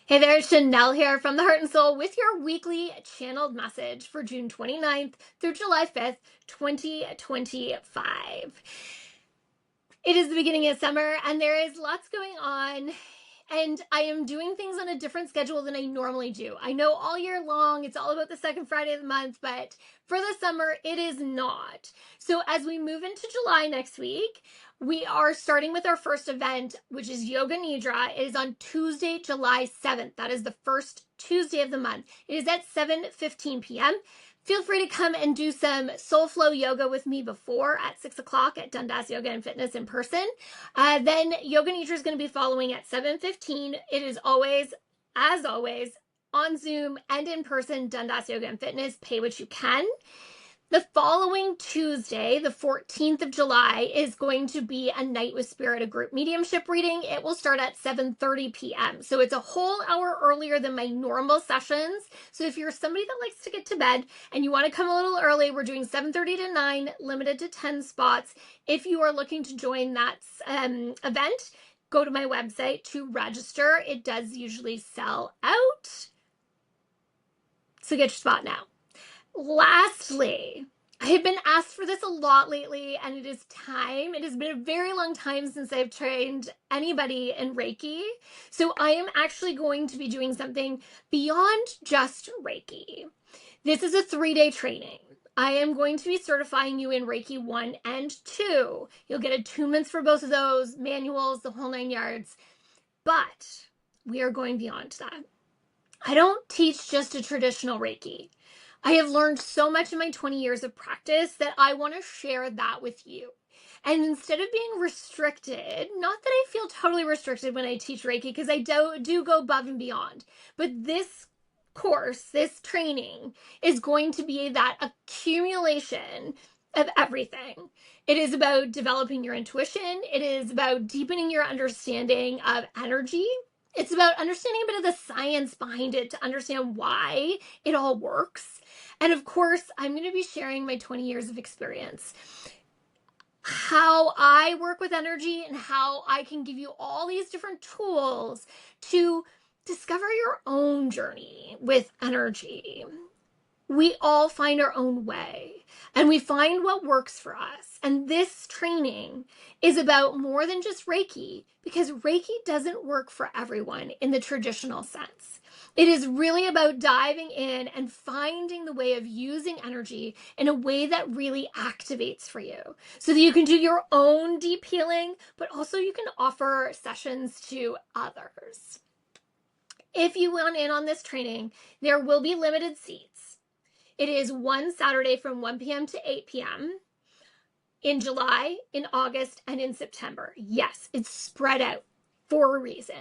Hey there, Shanel here from the Heart and Soul with your weekly channeled message for June 29th through July 5th, 2025. It is the beginning of summer and there is lots going on, and I am doing things on a different schedule than I normally do. I know all year long it's all about the second Friday of the month, but for the summer it is not. So as we move into July next week, we are starting with our first event, which is Yoga Nidra. It is on Tuesday, July 7th. That is the first Tuesday of the month. It is at 7:15 p.m. Feel free to come and do some soul flow yoga with me before at 6 o'clock at Dundas Yoga and Fitness in person. Then Yoga Nidra is going to be following at 7:15. It is always, as always, on Zoom and in person, Dundas Yoga and Fitness. Pay what you can. The following Tuesday, the 14th of July, is going to be a Night with Spirit, a group mediumship reading. It will start at 7:30 p.m. So it's a whole hour earlier than my normal sessions. So if you're somebody that likes to get to bed and you want to come a little early, we're doing 7:30 to 9, limited to 10 spots. If you are looking to join that event, go to my website to register. It does usually sell out. So get your spot now. Lastly, I have been asked for this a lot lately, and it is time. It has been a very long time since I've trained anybody in Reiki. So I am actually going to be doing something beyond just Reiki. This is a 3-day training. I am going to be certifying you in Reiki 1 and 2. You'll get attunements for both of those, manuals, the whole 9 yards. But we are going beyond that. I don't teach just a traditional Reiki. I have learned so much in my 20 years of practice that I want to share that with you. And instead of being restricted, not that I feel totally restricted when I teach Reiki, because I do go above and beyond, but this course, this training is going to be that accumulation of everything. It is about developing your intuition. It is about deepening your understanding of energy. It's about understanding a bit of the science behind it to understand why it all works. And of course, I'm going to be sharing my 20 years of experience, how I work with energy, and how I can give you all these different tools to discover your own journey with energy. We all find our own way, and we find what works for us. And this training is about more than just Reiki, because Reiki doesn't work for everyone in the traditional sense. It is really about diving in and finding the way of using energy in a way that really activates for you, so that you can do your own deep healing, but also you can offer sessions to others. If you want in on this training, there will be limited seats. It is one Saturday from 1 p.m. to 8 p.m. in July, in August, and in September. Yes, it's spread out for a reason.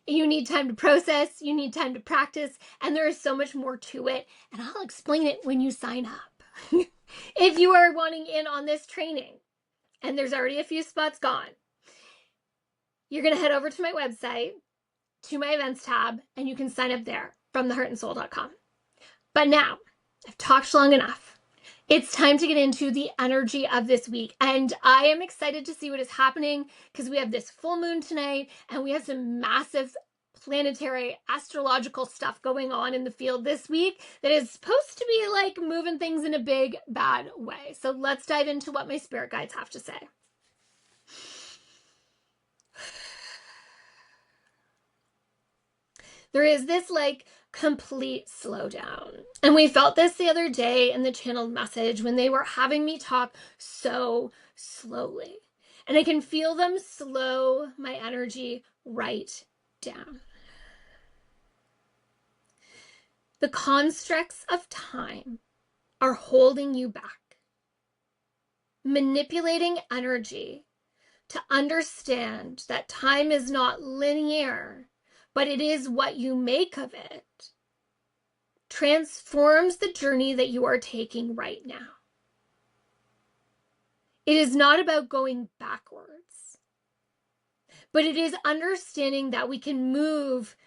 You need time to process, you need time to practice, and there is so much more to it, and I'll explain it when you sign up. If you are wanting in on this training, and there's already a few spots gone, you're going to head over to my website, to my events tab, and you can sign up there from theheartandsoul.com. But now, I've talked long enough. It's time to get into the energy of this week, and I am excited to see what is happening, because we have this full moon tonight and we have some massive planetary astrological stuff going on in the field this week that is supposed to be like moving things in a big bad way. So let's dive into what my spirit guides have to say. There is this like complete slowdown. And we felt this the other day in the channeled message when they were having me talk so slowly. And I can feel them slow my energy right down. The constructs of time are holding you back, manipulating energy to understand that time is not linear, but it is what you make of it, transforms the journey that you are taking right now. It is not about going backwards, but it is understanding that we can move.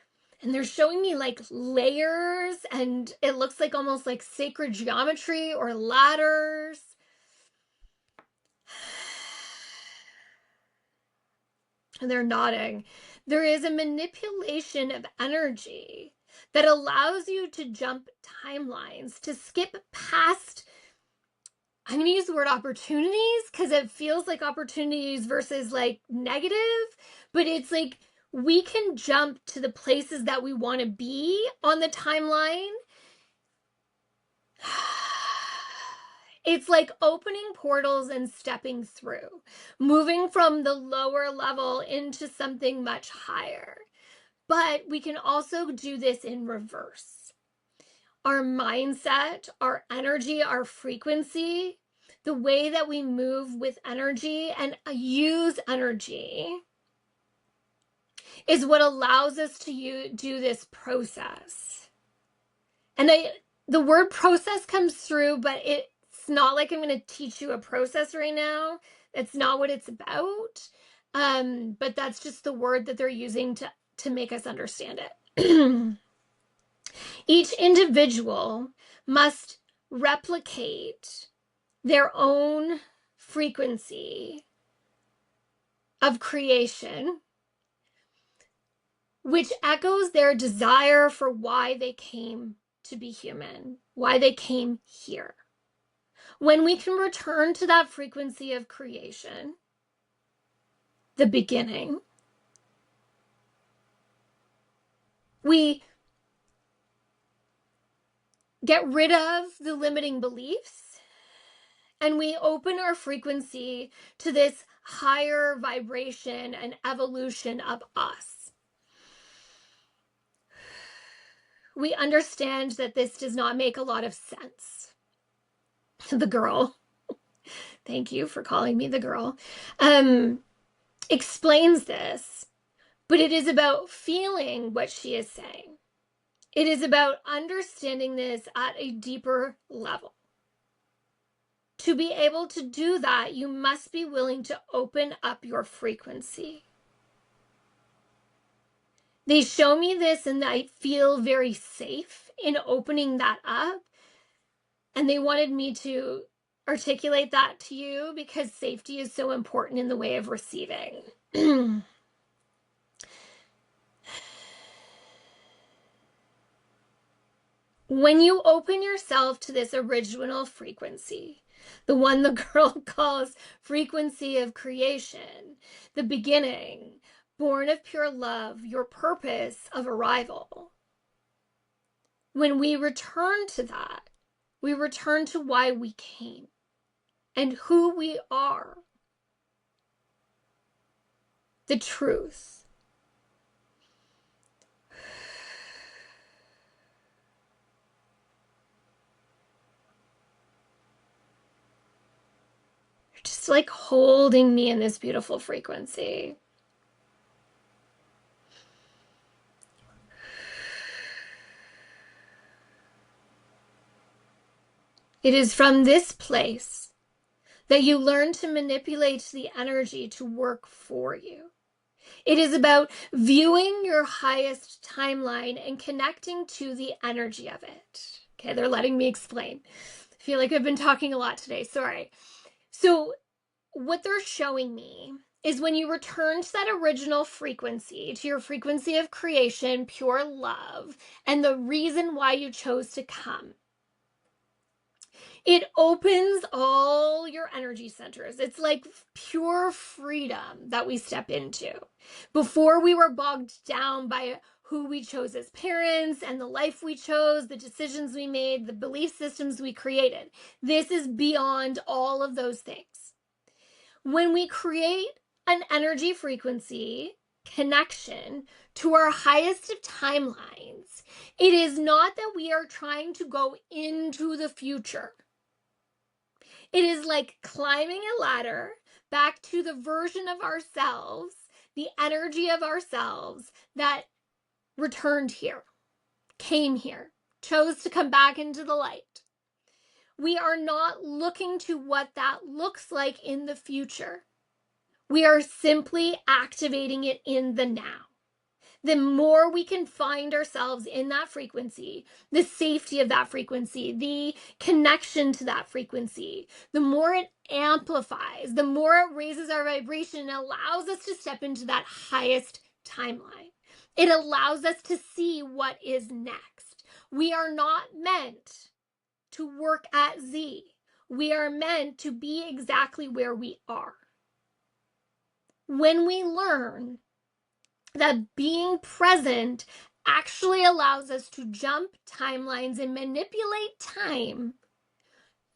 And they're showing me like layers, and it looks like almost like sacred geometry or ladders. They're nodding. There is a manipulation of energy that allows you to jump timelines, to skip past, I'm going to use the word opportunities because it feels like opportunities versus like negative, but it's like we can jump to the places that we want to be on the timeline. It's like opening portals and stepping through, moving from the lower level into something much higher. But we can also do this in reverse. Our mindset, our energy, our frequency, the way that we move with energy and use energy is what allows us to do this process. And the word process comes through, but it's not like I'm going to teach you a process right now. That's not what it's about. But that's just the word that they're using to make us understand it. Each individual must replicate their own frequency of creation, which echoes their desire for why they came to be human, why they came here. When we can return to that frequency of creation, the beginning, we get rid of the limiting beliefs and we open our frequency to this higher vibration and evolution of us. We understand that this does not make a lot of sense. The girl, thank you for calling me the girl, explains this, but it is about feeling what she is saying. It is about understanding this at a deeper level. To be able to do that, you must be willing to open up your frequency. They show me this and I feel very safe in opening that up. And they wanted me to articulate that to you because safety is so important in the way of receiving. When you open yourself to this original frequency, the one the girl calls frequency of creation, the beginning, born of pure love, your purpose of arrival. When we return to that, we return to why we came and who we are, the truth. Just like holding me in this beautiful frequency. It is from this place that you learn to manipulate the energy to work for you. It is about viewing your highest timeline and connecting to the energy of it. Okay, they're letting me explain. I feel like I've been talking a lot today. Sorry. So what they're showing me is when you return to that original frequency, to your frequency of creation, pure love, and the reason why you chose to come, it opens all your energy centers. It's like pure freedom that we step into. Before we were bogged down by who we chose as parents and the life we chose, the decisions we made, the belief systems we created. This is beyond all of those things. When we create an energy frequency connection to our highest of timelines, it is not that we are trying to go into the future. It is like climbing a ladder back to the version of ourselves, the energy of ourselves that returned here, came here, chose to come back into the light. We are not looking to what that looks like in the future. We are simply activating it in the now. the more we can find ourselves in that frequency, the safety of that frequency, the connection to that frequency, the more it amplifies, the more it raises our vibration and allows us to step into that highest timeline. It allows us to see what is next. We are not meant to work at Z. We are meant to be exactly where we are. When we learn that being present actually allows us to jump timelines and manipulate time,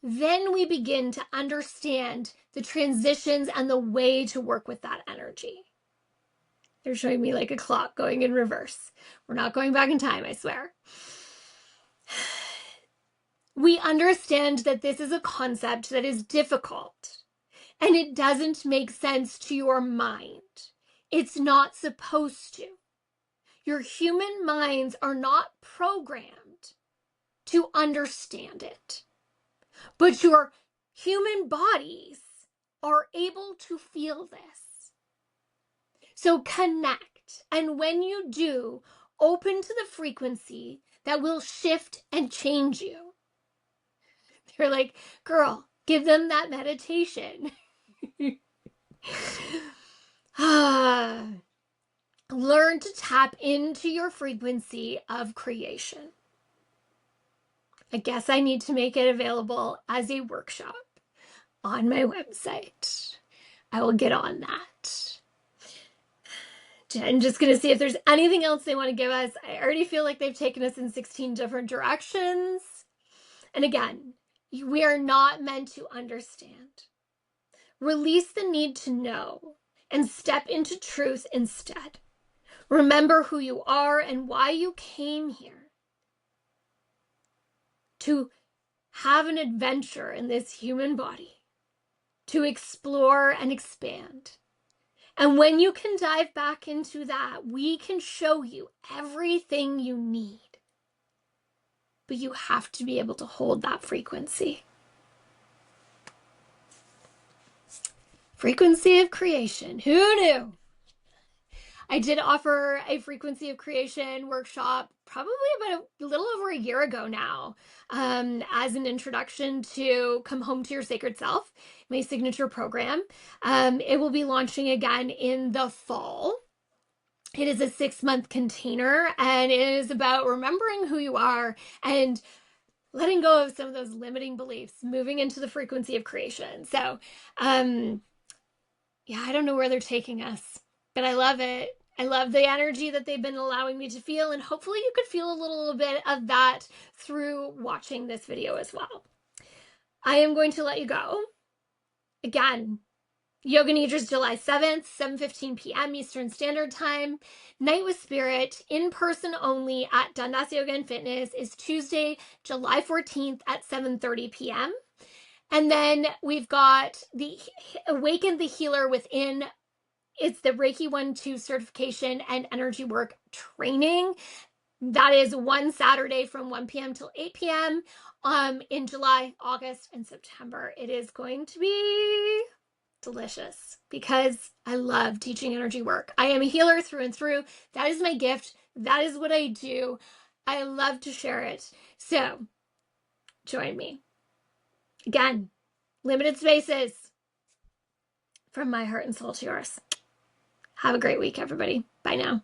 then we begin to understand the transitions and the way to work with that energy. They're showing me like a clock going in reverse. We're not going back in time, I swear. We understand that this is a concept that is difficult and it doesn't make sense to your mind. It's not supposed to. Your human minds are not programmed to understand it, but your human bodies are able to feel this. So connect, and when you do, open to the frequency that will shift and change you. They're like, girl, give them that meditation. Learn to tap into your frequency of creation. I guess I need to make it available as a workshop on my website. I will get on that. I'm just going to see if there's anything else they want to give us. I already feel like they've taken us in 16 different directions. And again, we are not meant to understand. Release the need to know and step into truth instead. Remember who you are and why you came here. To have an adventure in this human body. To explore and expand. And when you can dive back into that, we can show you everything you need. But you have to be able to hold that frequency. Frequency of creation. Who knew? I did offer a frequency of creation workshop probably about a little over a year ago now, as an introduction to Come Home to Your Sacred Self, my signature program. It will be launching again in the fall. It is a 6-month container, and it is about remembering who you are and letting go of some of those limiting beliefs, moving into the frequency of creation. So, yeah, I don't know where they're taking us, but I love it. I love the energy that they've been allowing me to feel, and hopefully you could feel a little bit of that through watching this video as well. I am going to let you go. Again, Yoga Nidra's July 7th, 7:15 p.m. Eastern Standard Time. Night with Spirit, in person only at Dundas Yoga and Fitness, is Tuesday, July 14th at 7:30 p.m. And then we've got the Awaken the Healer Within. It's the Reiki 1-2 certification and energy work training. That is one Saturday from 1 p.m. till 8 p.m. In July, August, and September. It is going to be delicious because I love teaching energy work. I am a healer through and through. That is my gift. That is what I do. I love to share it. So join me. Again, limited spaces. From my heart and soul to yours. Have a great week, everybody. Bye now.